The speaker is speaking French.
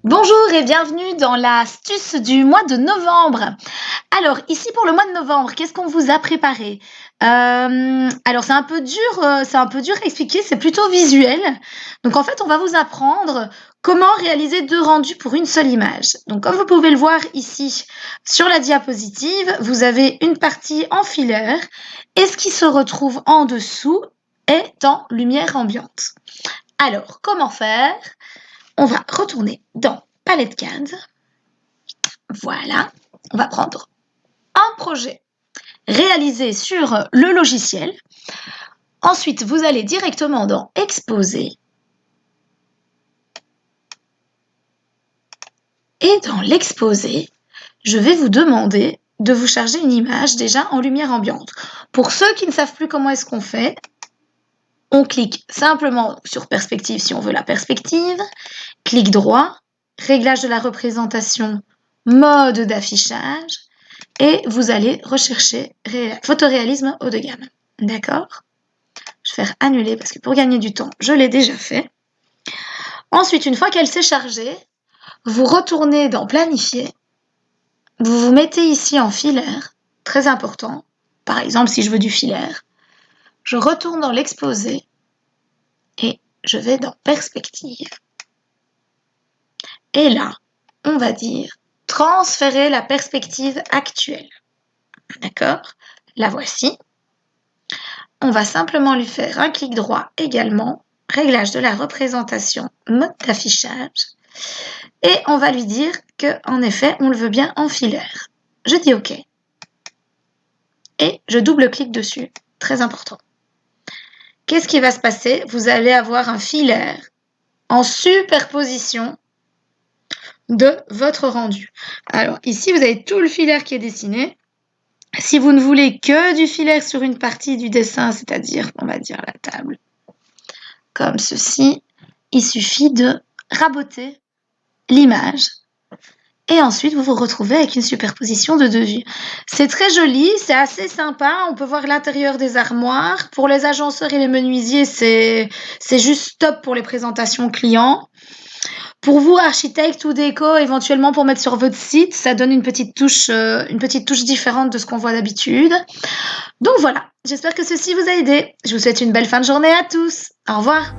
Bonjour et bienvenue dans l'astuce du mois de novembre. Alors ici pour le mois de novembre, qu'est-ce qu'on vous a préparé? Alors c'est un peu dur à expliquer, c'est plutôt visuel. Donc en fait, on va vous apprendre comment réaliser 2 rendus pour une seule image. Donc comme vous pouvez le voir ici sur la diapositive, vous avez une partie en filaire et ce qui se retrouve en dessous est en lumière ambiante. Alors comment faire? On va retourner dans Palette CAD. Voilà, on va prendre un projet réalisé sur le logiciel. Ensuite, vous allez directement dans Exposer. Et dans l'exposé, je vais vous demander de vous charger une image déjà en lumière ambiante. Pour ceux qui ne savent plus comment est-ce qu'on fait, on clique simplement sur perspective si on veut la perspective, clic droit, réglage de la représentation, mode d'affichage, et vous allez rechercher photoréalisme haut de gamme. D'accord? Je vais faire annuler parce que pour gagner du temps, je l'ai déjà fait. Ensuite, une fois qu'elle s'est chargée, vous retournez dans planifier, vous vous mettez ici en filaire, très important. Par exemple, si je veux du filaire, je retourne dans l'exposé et je vais dans perspective. Et là, on va dire transférer la perspective actuelle. D'accord? La voici. On va simplement lui faire un clic droit également, réglage de la représentation, mode d'affichage, et on va lui dire qu'en effet, on le veut bien en filaire. Je dis OK. Et je double-clique dessus, très important. Qu'est-ce qui va se passer? Vous allez avoir un filaire en superposition de votre rendu. Alors ici, vous avez tout le filaire qui est dessiné. Si vous ne voulez que du filaire sur une partie du dessin, c'est-à-dire, on va dire la table, comme ceci, il suffit de raboter l'image et ensuite vous vous retrouvez avec une superposition de 2 vues. C'est très joli, c'est assez sympa, on peut voir l'intérieur des armoires. Pour les agenceurs et les menuisiers, c'est juste top pour les présentations clients. Pour vous, architecte ou déco, éventuellement pour mettre sur votre site, ça donne une petite touche différente de ce qu'on voit d'habitude. Donc voilà, j'espère que ceci vous a aidé. Je vous souhaite une belle fin de journée à tous. Au revoir.